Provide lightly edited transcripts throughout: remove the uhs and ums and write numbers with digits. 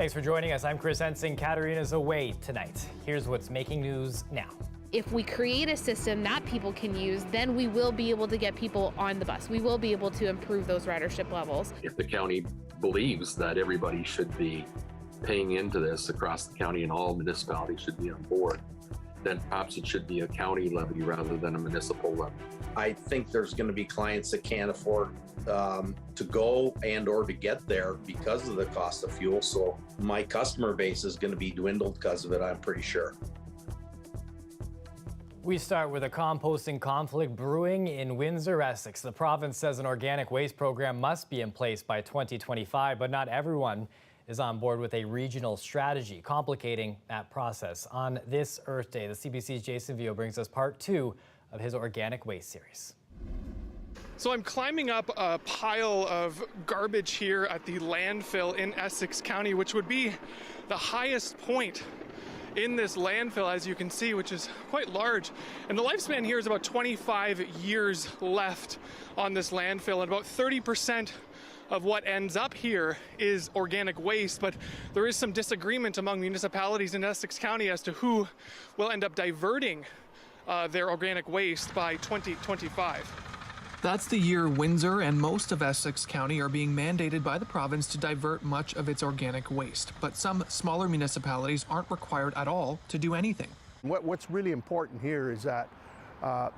Thanks for joining us. I'm Chris Ensing. Katarina's away tonight. Here's what's making news now. If we create a system that people can use, then we will be able to get people on the bus. We will be able to improve those ridership levels. If the county believes that everybody should be paying into this across the county and all municipalities should be on board, then perhaps it should be a county levy rather than a municipal levy. I think there's going to be clients that can't afford to go and or to get there because of the cost of fuel. So my customer base is going to be dwindled because of it, I'm pretty sure. We start with a composting conflict brewing in Windsor, Essex. The province says an organic waste program must be in place by 2025, but not everyone is on board with a regional strategy, complicating that process. On this Earth Day, the CBC's Jason Vio brings us part 2 of his organic waste series. So I'm climbing up a pile of garbage here at the landfill in Essex County, which would be the highest point in this landfill, as you can see, which is quite large. And the lifespan here is about 25 years left on this landfill, and about 30% of what ends up here is organic waste, but there is some disagreement among municipalities in Essex County as to who will end up diverting their organic waste by 2025. That's the year Windsor and most of Essex County are being mandated by the province to divert much of its organic waste. But some smaller municipalities aren't required at all to do anything. What's really important here is that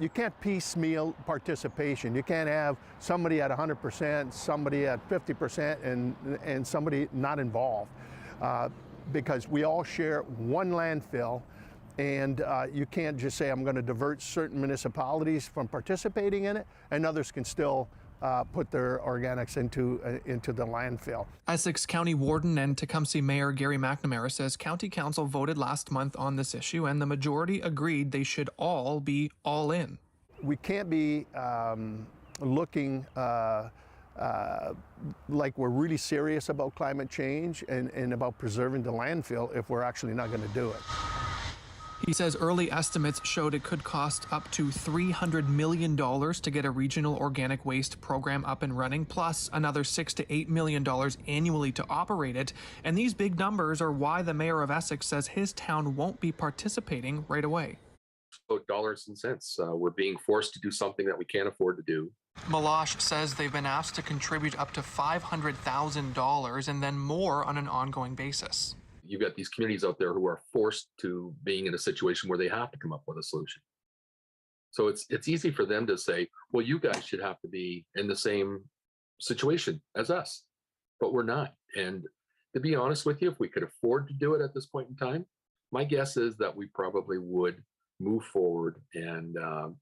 you can't piecemeal participation. You can't have somebody at 100%, somebody at 50%, and somebody not involved. Because we all share one landfill, and you can't just say, I'm going to divert certain municipalities from participating in it, and others can still put their organics into the landfill. Essex County Warden and Tecumseh Mayor Gary McNamara says County Council voted last month on this issue, and the majority agreed they should all be all in. We can't be looking like we're really serious about climate change and about preserving the landfill if we're actually not going to do it. He says early estimates showed it could cost up to $300 million to get a regional organic waste program up and running, plus another $6 to $8 million annually to operate it. And these big numbers are why the mayor of Essex says his town won't be participating right away. About dollars and cents. We're being forced to do something that we can't afford to do. Malash says they've been asked to contribute up to $500,000 and then more on an ongoing basis. You've got these communities out there who are forced to being in a situation where they have to come up with a solution. So it's easy for them to say, well, you guys should have to be in the same situation as us, but we're not. And to be honest with you, if we could afford to do it at this point in time, my guess is that we probably would move forward and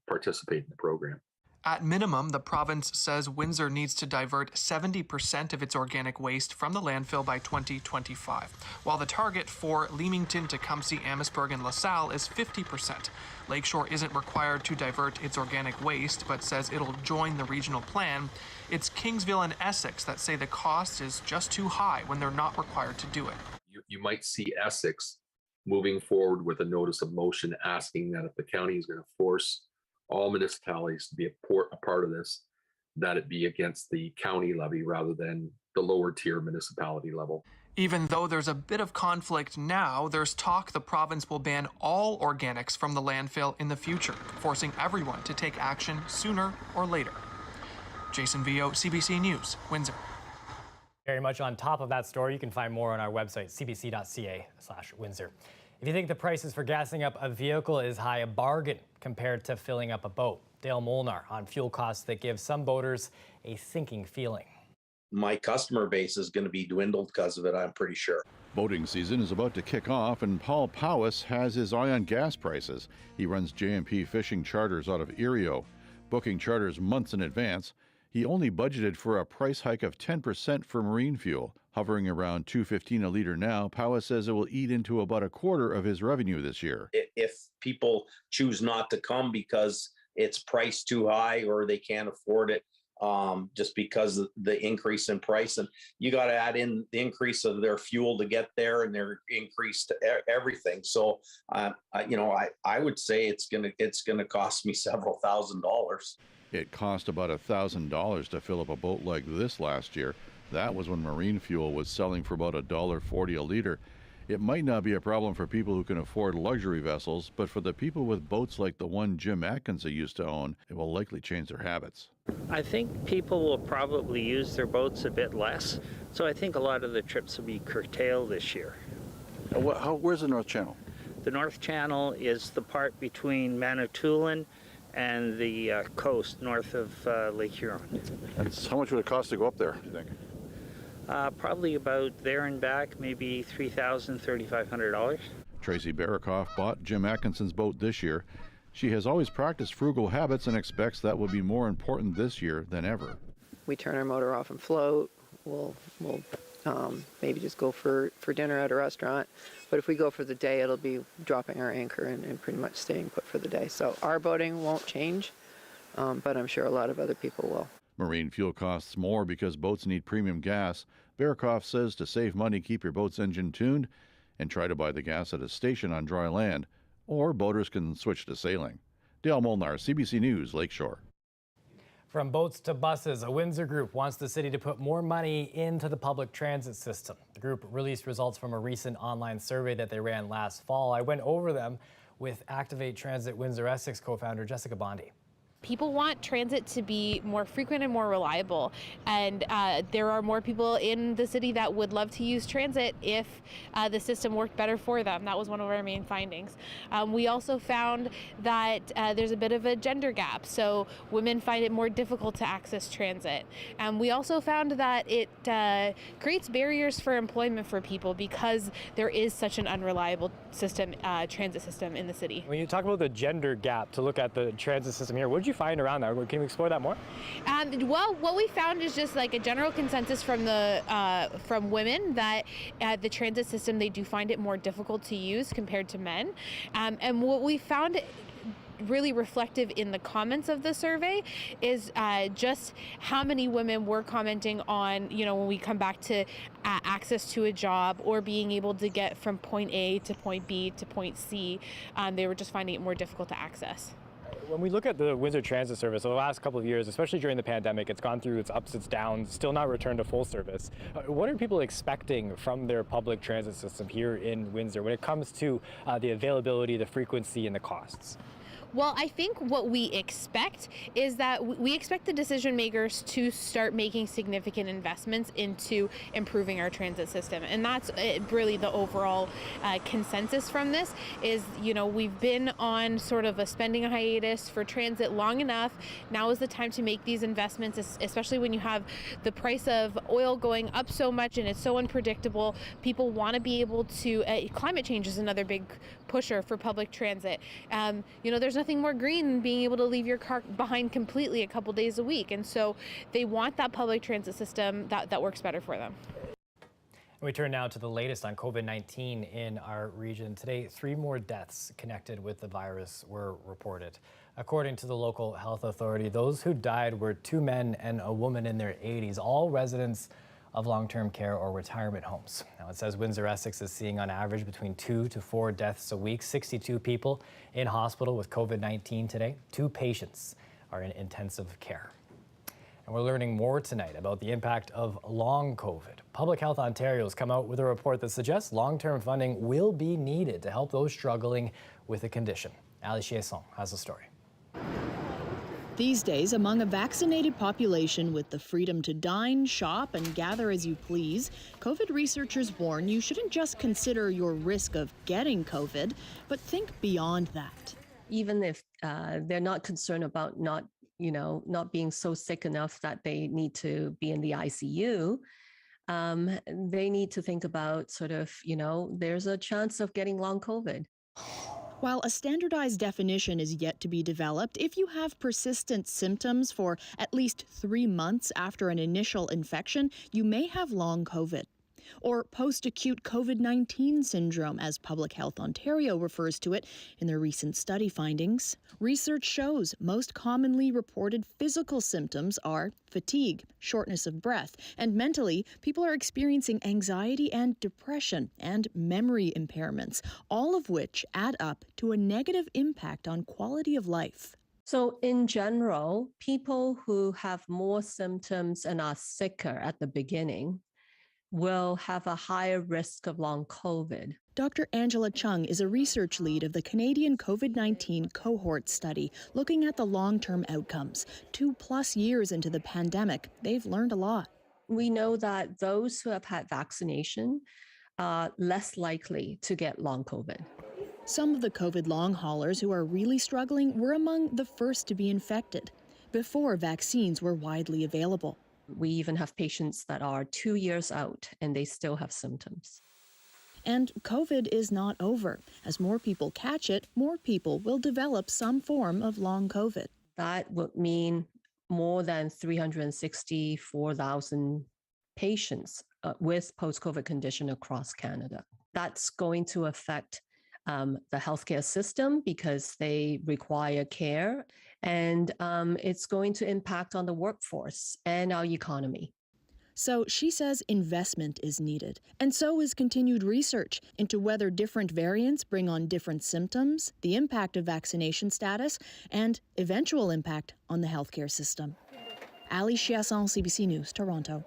participate in the program. At minimum, the province says Windsor needs to divert 70% of its organic waste from the landfill by 2025, while the target for Leamington, Tecumseh, Amherstburg, and LaSalle is 50%. Lakeshore isn't required to divert its organic waste, but says it'll join the regional plan. It's Kingsville and Essex that say the cost is just too high when they're not required to do it. You might see Essex moving forward with a notice of motion asking that if the county is going to force all municipalities to be a part of this, that it be against the county levy rather than the lower tier municipality level. Even though there's a bit of conflict now, there's talk the province will ban all organics from the landfill in the future, forcing everyone to take action sooner or later. Jason Vio, CBC News, Windsor. Very much on top of that story. You can find more on our website, cbc.ca/Windsor. If you think the prices for gassing up a vehicle is high, a bargain compared to filling up a boat. Dale Molnar on fuel costs that give some boaters a sinking feeling. My customer base is going to be dwindled because of it, I'm pretty sure. Boating season is about to kick off, and Paul Powis has his eye on gas prices. He runs J&P Fishing Charters out of Erio. Booking charters months in advance, he only budgeted for a price hike of 10% for marine fuel. Hovering around $2.15 a liter now, Powis says it will eat into about a quarter of his revenue this year. If people choose not to come because it's priced too high or they can't afford it, just because of the increase in price, and you got to add in the increase of their fuel to get there and their increase to everything. So, I would say it's gonna cost me several $1,000s. It cost about $1,000 to fill up a boat like this last year. That was when marine fuel was selling for about $1.40 a liter. It might not be a problem for people who can afford luxury vessels, but for the people with boats like the one Jim Atkinson used to own, it will likely change their habits. I think people will probably use their boats a bit less, so I think a lot of the trips will be curtailed this year. Where's the North Channel? The North Channel is the part between Manitoulin and the coast north of Lake Huron. How much would it cost to go up there, do you think? Probably about there and back, maybe $3,000, $3,500. Tracy Barakoff bought Jim Atkinson's boat this year. She has always practiced frugal habits and expects that will be more important this year than ever. We turn our motor off and float. We'll maybe just go for dinner at a restaurant. But if we go for the day, it'll be dropping our anchor and pretty much staying put for the day. So our boating won't change, but I'm sure a lot of other people will. Marine fuel costs more because boats need premium gas. Barakoff says to save money, keep your boat's engine tuned and try to buy the gas at a station on dry land, or boaters can switch to sailing. Dale Molnar, CBC News, Lakeshore. From boats to buses, a Windsor group wants the city to put more money into the public transit system. The group released results from a recent online survey that they ran last fall. I went over them with Activate Transit Windsor Essex co-founder Jessica Bondi. People want transit to be more frequent and more reliable, and there are more people in the city that would love to use transit if the system worked better for them. That was one of our main findings. We also found that there's a bit of a gender gap, so women find it more difficult to access transit. We also found that it creates barriers for employment for people because there is such an unreliable system, transit system in the city. When you talk about the gender gap, to look at the transit system here, what did you find around that? Can you explore that more? Well, what we found is just like a general consensus from from women that the transit system, they do find it more difficult to use compared to men. And what we found really reflective in the comments of the survey is just how many women were commenting on, when we come back to access to a job or being able to get from point A to point B to point C. They were just finding it more difficult to access. When we look at the Windsor Transit Service, over the last couple of years, especially during the pandemic, it's gone through its ups, its downs, still not returned to full service. What are people expecting from their public transit system here in Windsor when it comes to the availability, the frequency, and the costs? Well, I think what we expect is that we expect the decision makers to start making significant investments into improving our transit system. And that's really the overall consensus from this is, we've been on sort of a spending hiatus for transit long enough. Now is the time to make these investments, especially when you have the price of oil going up so much and it's so unpredictable. People want to be able to, climate change is another big pusher for public transit. There's nothing more green than being able to leave your car behind completely a couple days a week. And so they want that public transit system that works better for them. We turn now to the latest on COVID-19 in our region. Today, 3 more deaths connected with the virus were reported. According to the local health authority, those who died were 2 men and a woman in their 80s, all residents of long-term care or retirement homes. Now, it says Windsor Essex is seeing on average between 2 to 4 deaths a week, 62 people in hospital with COVID-19 today. 2 patients are in intensive care. And we're learning more tonight about the impact of long COVID. Public Health Ontario has come out with a report that suggests long-term funding will be needed to help those struggling with the condition. Ali Chiasson has the story. These days, among a vaccinated population with the freedom to dine, shop, and gather as you please, COVID researchers warn you shouldn't just consider your risk of getting COVID, but think beyond that. Even if they're not concerned about not being so sick enough that they need to be in the ICU, they need to think about there's a chance of getting long COVID. While a standardized definition is yet to be developed, if you have persistent symptoms for at least 3 months after an initial infection, you may have long COVID. Or post-acute COVID-19 syndrome, as Public Health Ontario refers to it in their recent study findings. Research shows most commonly reported physical symptoms are fatigue, shortness of breath, and mentally, people are experiencing anxiety and depression and memory impairments, all of which add up to a negative impact on quality of life. So in general, people who have more symptoms and are sicker at the beginning will have a higher risk of long COVID. Dr. Angela Chung is a research lead of the Canadian COVID-19 cohort study looking at the long-term outcomes. 2+ years into the pandemic, they've learned a lot. We know that those who have had vaccination are less likely to get long COVID. Some of the COVID long haulers who are really struggling were among the first to be infected before vaccines were widely available. We even have patients that are 2 years out and they still have symptoms. And COVID is not over. As more people catch it, more people will develop some form of long COVID. That would mean more than 364,000 patients with post-COVID condition across Canada. That's going to affect the healthcare system because they require care, and it's going to impact on the workforce and our economy. So she says investment is needed, and so is continued research into whether different variants bring on different symptoms, the impact of vaccination status, and eventual impact on the healthcare system. Ali Chiasson, CBC News, Toronto.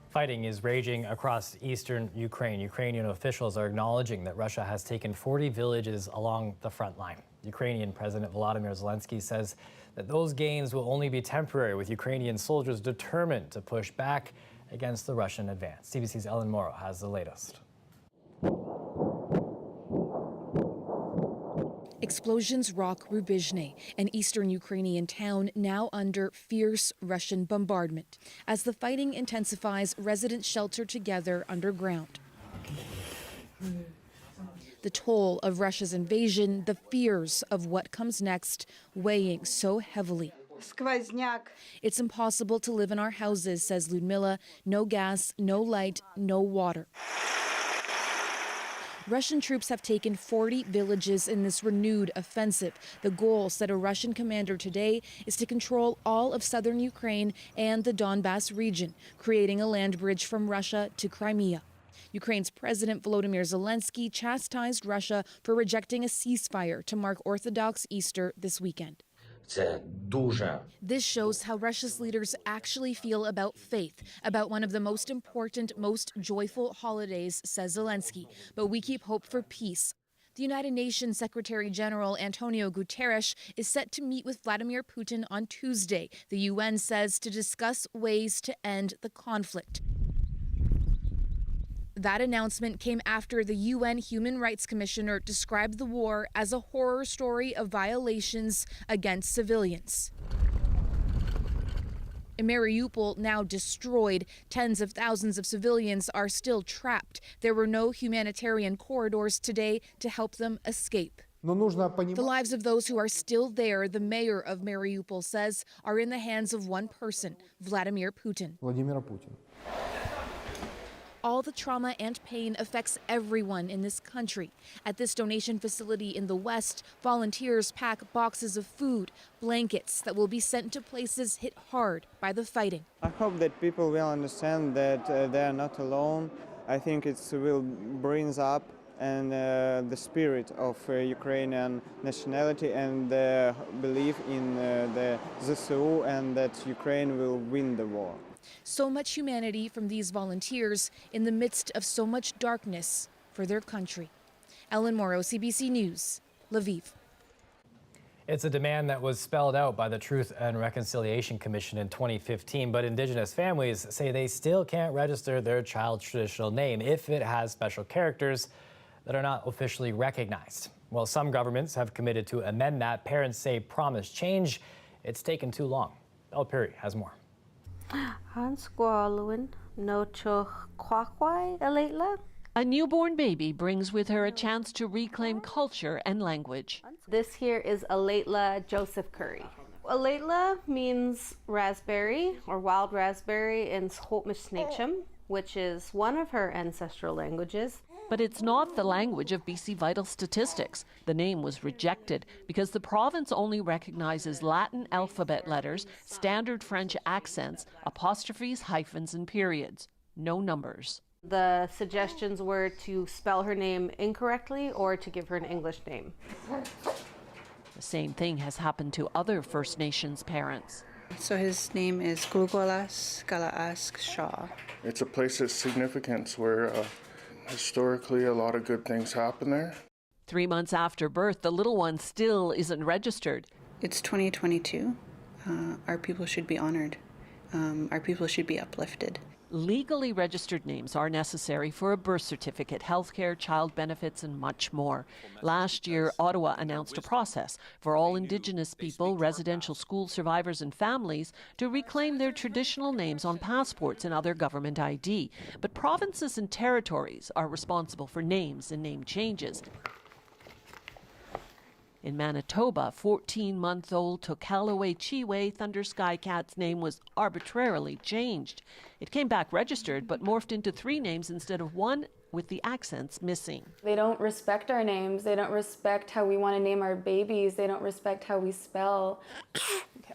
Fighting is raging across eastern Ukraine. Ukrainian officials are acknowledging that Russia has taken 40 villages along the front line. Ukrainian President Volodymyr Zelensky says that those gains will only be temporary, with Ukrainian soldiers determined to push back against the Russian advance. CBC's Ellen Morrow has the latest. Explosions rock Rubizhne, an eastern Ukrainian town now under fierce Russian bombardment. As the fighting intensifies, residents shelter together underground. The toll of Russia's invasion, the fears of what comes next, weighing so heavily. It's impossible to live in our houses, says Ludmila. No gas, no light, no water. Russian troops have taken 40 villages in this renewed offensive. The goal, said a Russian commander today, is to control all of southern Ukraine and the Donbas region, creating a land bridge from Russia to Crimea. Ukraine's President Volodymyr Zelensky chastised Russia for rejecting a ceasefire to mark Orthodox Easter this weekend. This shows how Russia's leaders actually feel about faith, about one of the most important, most joyful holidays, says Zelensky. But we keep hope for peace. The United Nations Secretary General Antonio Guterres is set to meet with Vladimir Putin on Tuesday, the UN says, to discuss ways to end the conflict. That announcement came after the UN Human Rights Commissioner described the war as a horror story of violations against civilians. In Mariupol, now destroyed, tens of thousands of civilians are still trapped. There were no humanitarian corridors today to help them escape. The lives of those who are still there, the mayor of Mariupol says, are in the hands of one person, Vladimir Putin. All the trauma and pain affects everyone in this country. At this donation facility in the West, volunteers pack boxes of food, blankets that will be sent to places hit hard by the fighting. I hope that people will understand that they are not alone. I think it will bring up and the spirit of Ukrainian nationality and the belief in the ZSU and that Ukraine will win the war. So much humanity from these volunteers in the midst of so much darkness for their country. Ellen Morrow, CBC News, Lviv. It's a demand that was spelled out by the Truth and Reconciliation Commission in 2015, but Indigenous families say they still can't register their child's traditional name if it has special characters that are not officially recognized. While some governments have committed to amend that, parents say promise change. It's taken too long. Belle Perry has more. A newborn baby brings with her a chance to reclaim culture and language. This here is Aletla Joseph Curry. Aletla means raspberry or wild raspberry in Skhopmishnechim, which is one of her ancestral languages. But it's not the language of BC Vital Statistics. The name was rejected because the province only recognizes Latin alphabet letters, standard French accents, apostrophes, hyphens, and periods. No numbers. The suggestions were to spell her name incorrectly or to give her an English name. The same thing has happened to other First Nations parents. So his name is Gulgolas Galaask Shaw. It's a place of significance where historically a lot of good things happen there. 3 months after birth, the little one still isn't registered. It's 2022. Our people should be honored. Our people should be uplifted. Legally registered names are necessary for a birth certificate, healthcare, child benefits, and much more. Last year, Ottawa announced a process for all Indigenous people, residential school survivors, and families to reclaim their traditional names on passports and other government ID. But provinces and territories are responsible for names and name changes. In Manitoba, 14-month-old Tokalaway Chiwe Thunder Sky Cat's name was arbitrarily changed. It came back registered, but morphed into 3 names instead of 1, with the accents missing. They don't respect our names. They don't respect how we want to name our babies. They don't respect how we spell. Okay.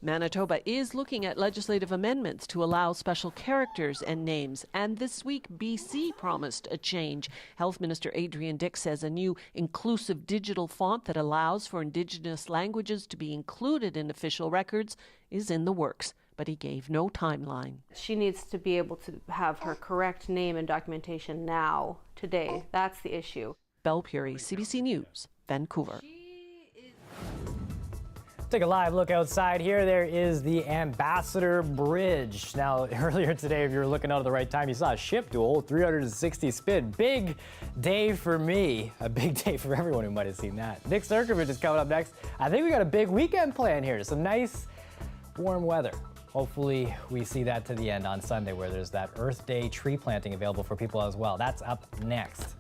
Manitoba is looking at legislative amendments to allow special characters and names, and this week BC promised a change. Health Minister Adrian Dix says a new inclusive digital font that allows for Indigenous languages to be included in official records is in the works, but he gave no timeline. She needs to be able to have her correct name and documentation now, today. That's the issue. Belle Puri, CBC News, Vancouver. Take a live look outside here. There is the Ambassador Bridge. Now, earlier today, if you were looking out at the right time, you saw a ship do a whole 360 spin. Big day for me. A big day for everyone who might have seen that. Nick Sirkovich is coming up next. I think we got a big weekend plan here. Some nice, warm weather. Hopefully, we see that to the end on Sunday, where there's that Earth Day tree planting available for people as well. That's up next.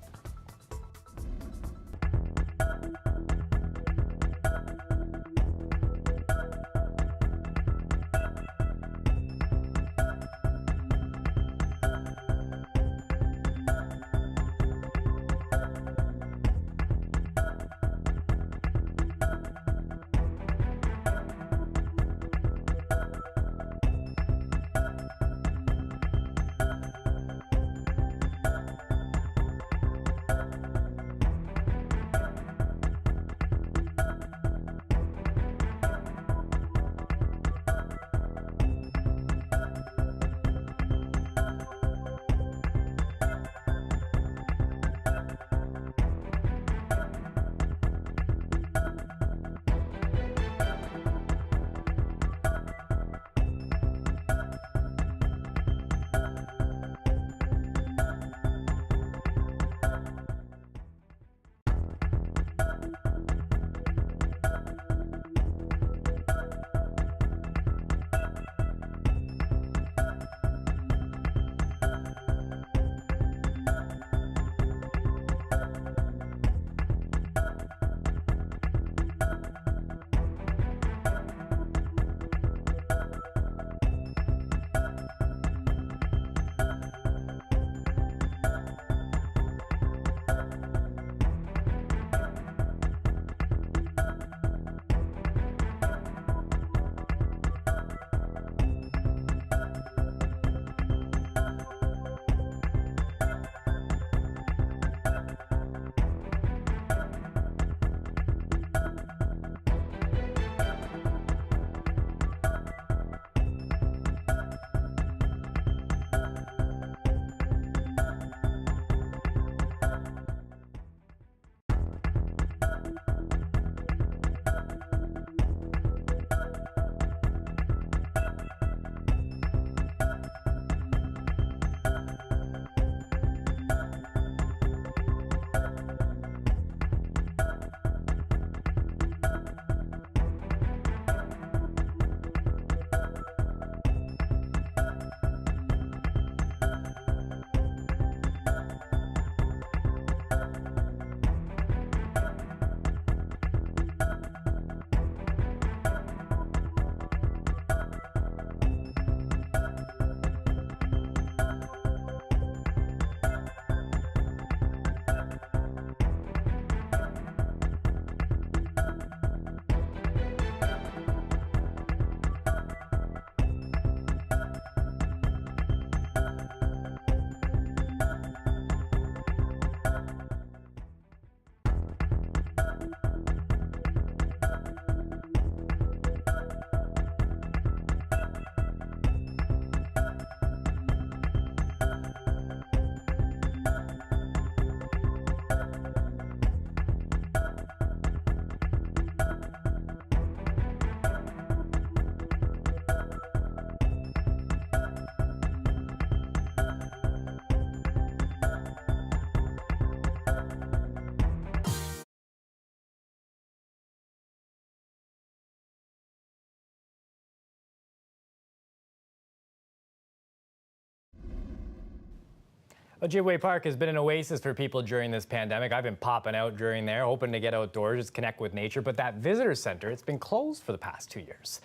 Ojibwe Park has been an oasis for people during this pandemic. I've been popping out during there, hoping to get outdoors, just connect with nature. But that visitor center, it's been closed for the past 2 years.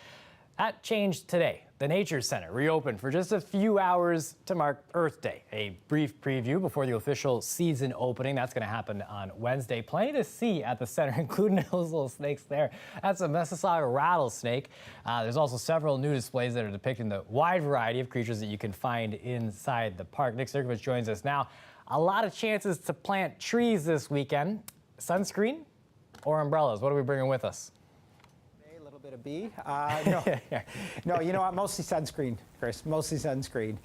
That changed today. The Nature Center reopened for just a few hours to mark Earth Day. A brief preview before the official season opening. That's going to happen on Wednesday. Plenty to see at the center, including those little snakes there. That's a Mississauga rattlesnake. There's also several new displays that are depicting the wide variety of creatures that you can find inside the park. Nick Sirkovich joins us now. A lot of chances to plant trees this weekend. Sunscreen or umbrellas? What are we bringing with us? Bit of B. No, you know what? Mostly sunscreen, Chris. Mostly sunscreen.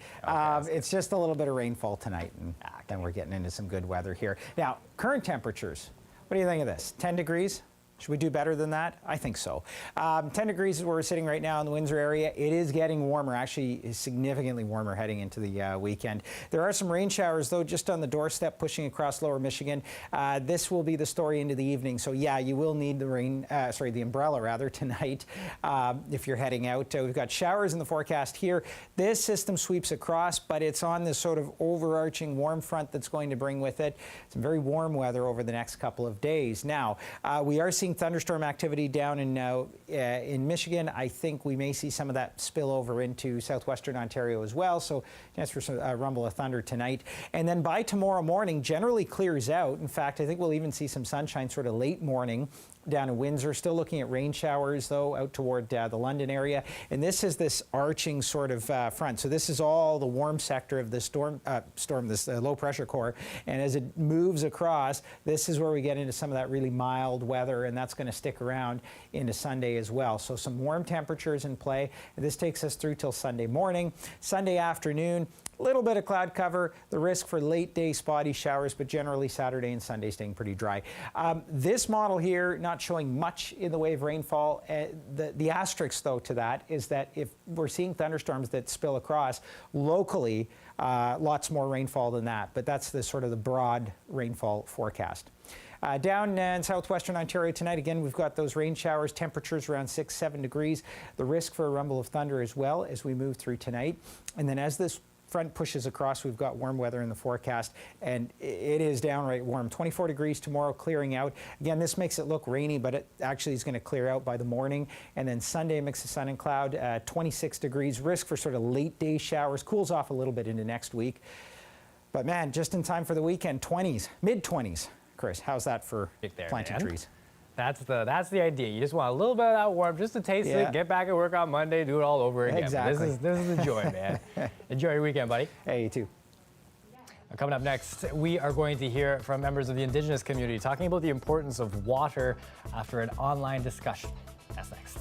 It's just a little bit of rainfall tonight, and then we're getting into some good weather here. Now, current temperatures. What do you think of this? 10 degrees? Should we do better than that? I think so. 10 degrees is where we're sitting right now in the Windsor area. It is getting warmer, actually significantly warmer heading into the weekend. There are some rain showers, though, just on the doorstep pushing across lower Michigan. This will be the story into the evening. So, yeah, you will need the umbrella, rather, tonight if you're heading out. We've got showers in the forecast here. This system sweeps across, but it's on this sort of overarching warm front that's going to bring with it some very warm weather over the next couple of days. Now, we are seeing thunderstorm activity down in Michigan. I think we may see some of that spill over into southwestern Ontario as well. So chance for some rumble of thunder tonight. And then by tomorrow morning, generally clears out. In fact, I think we'll even see some sunshine sort of late morning down in Windsor. Still looking at rain showers, though, out toward the London area. And this is this arching sort of front. So this is all the warm sector of the this low pressure core. And as it moves across, this is where we get into some of that really mild weather, and that's going to stick around into Sunday as well. So some warm temperatures in play. This takes us through till Sunday morning. Sunday afternoon, a little bit of cloud cover, the risk for late day spotty showers, but generally Saturday and Sunday staying pretty dry. This model here, not showing much in the way of rainfall. The asterisk, though, to that is that if we're seeing thunderstorms that spill across locally, lots more rainfall than that. But that's the sort of the broad rainfall forecast. Down in southwestern Ontario tonight, again, we've got those rain showers, temperatures around 6-7 degrees. The risk for a rumble of thunder as well as we move through tonight. And then as this front pushes across, we've got warm weather in the forecast, and it is downright warm. 24 degrees tomorrow, clearing out. Again, this makes it look rainy, but it actually is going to clear out by the morning. And then Sunday, a mix of sun and cloud, 26 degrees. Risk for sort of late day showers. Cools off a little bit into next week. But man, just in time for the weekend, 20s, mid-20s. Chris, how's that for planting trees? That's the idea. You just want a little bit of that warmth just to taste it, get back at work on Monday, do it all over again. Exactly. This is the joy, man. Enjoy your weekend, buddy. Hey, you too. Coming up next, we are going to hear from members of the Indigenous community talking about the importance of water after an online discussion. That's next.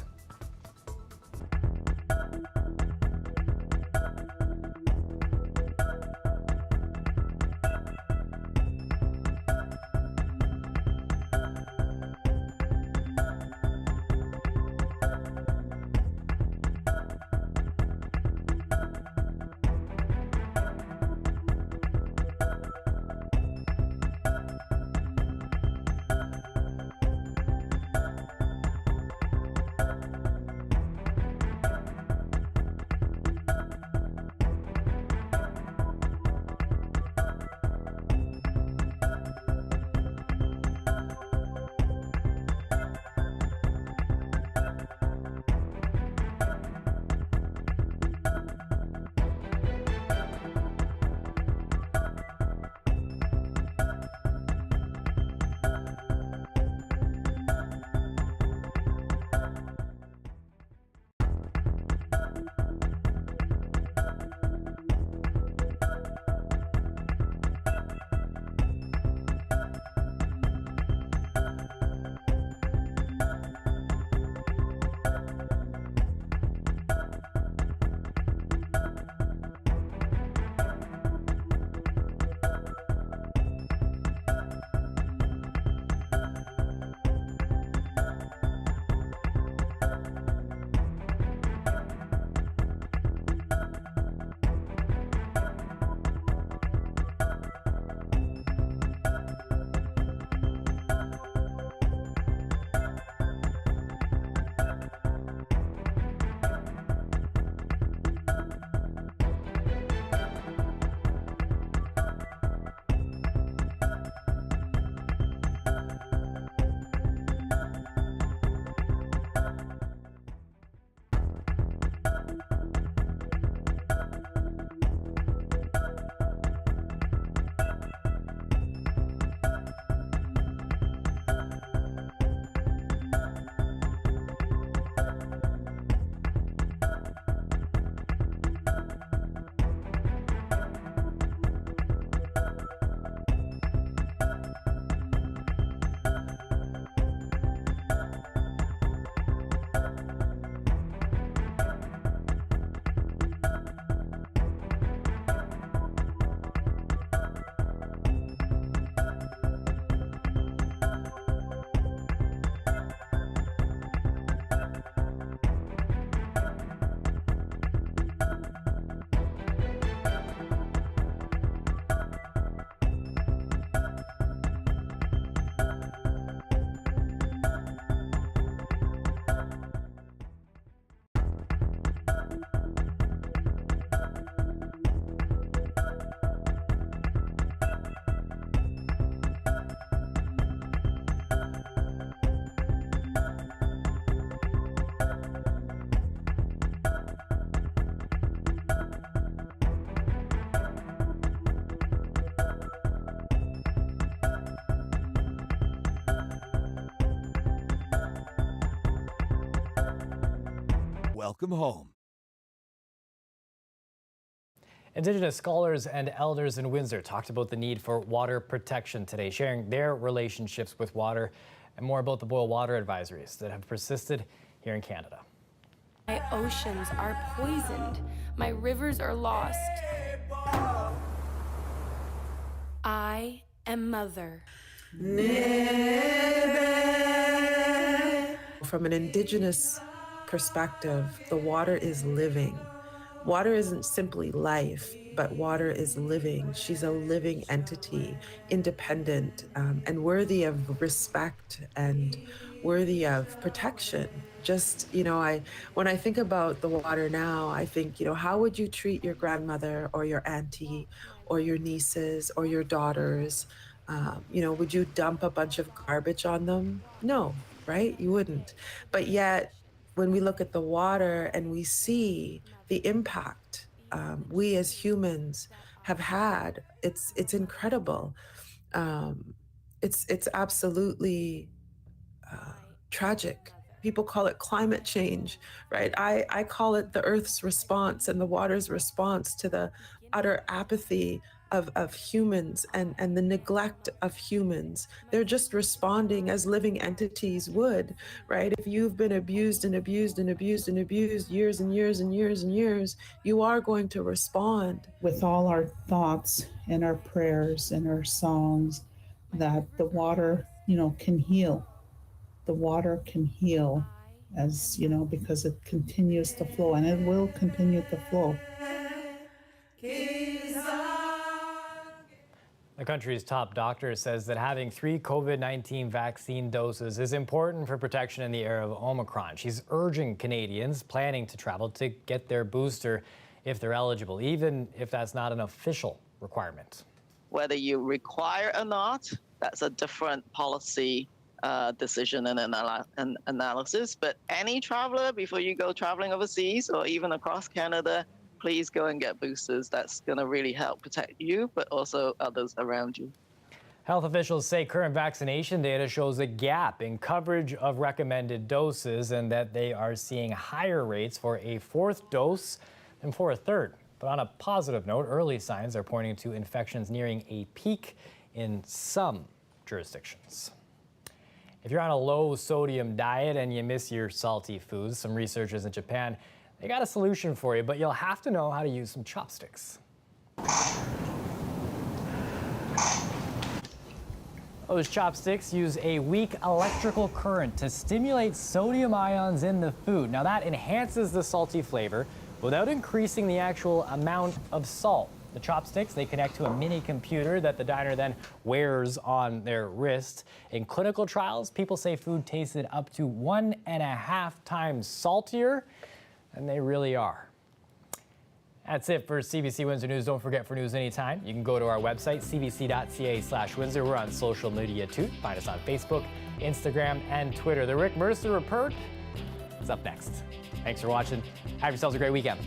Welcome home. Indigenous scholars and elders in Windsor talked about the need for water protection today, sharing their relationships with water and more about the boil water advisories that have persisted here in Canada. My oceans are poisoned. My rivers are lost. I am Mother. From an Indigenous perspective, the water is living. Water isn't simply life, but water is living. She's a living entity, independent, and worthy of respect and worthy of protection. Just, when I think about the water now, I think, how would you treat your grandmother or your auntie or your nieces or your daughters? Would you dump a bunch of garbage on them? No, right? You wouldn't. But yet, when we look at the water and we see the impact we as humans have had, it's incredible. It's absolutely tragic. People call it climate change, right? I call it the Earth's response and the water's response to the utter apathy of humans and the neglect of humans. They're just responding as living entities would, right? If you've been abused and abused and abused and abused years and years and years and years, you are going to respond. With all our thoughts and our prayers and our songs, that the water, can heal. The water can heal as, because it continues to flow, and it will continue to flow. The country's top doctor says that having 3 COVID-19 vaccine doses is important for protection in the era of Omicron. She's urging Canadians planning to travel to get their booster if they're eligible, even if that's not an official requirement. Whether you require or not, that's a different policy decision and analysis. But any traveler, before you go traveling overseas or even across Canada, please go and get boosters. That's going to really help protect you, but also others around you. Health officials say current vaccination data shows a gap in coverage of recommended doses and that they are seeing higher rates for a 4th dose than for a 3rd. But on a positive note, early signs are pointing to infections nearing a peak in some jurisdictions. If you're on a low sodium diet and you miss your salty foods, some researchers in Japan, they got a solution for you, but you'll have to know how to use some chopsticks. Those chopsticks use a weak electrical current to stimulate sodium ions in the food. Now that enhances the salty flavor without increasing the actual amount of salt. The chopsticks, they connect to a mini computer that the diner then wears on their wrist. In clinical trials, people say food tasted up to 1.5 times saltier, and they really are. That's it for CBC Windsor News. Don't forget, for news anytime, you can go to our website, cbc.ca/Windsor. We're on social media too. Find us on Facebook, Instagram, and Twitter. The Rick Mercer Report is up next. Thanks for watching. Have yourselves a great weekend.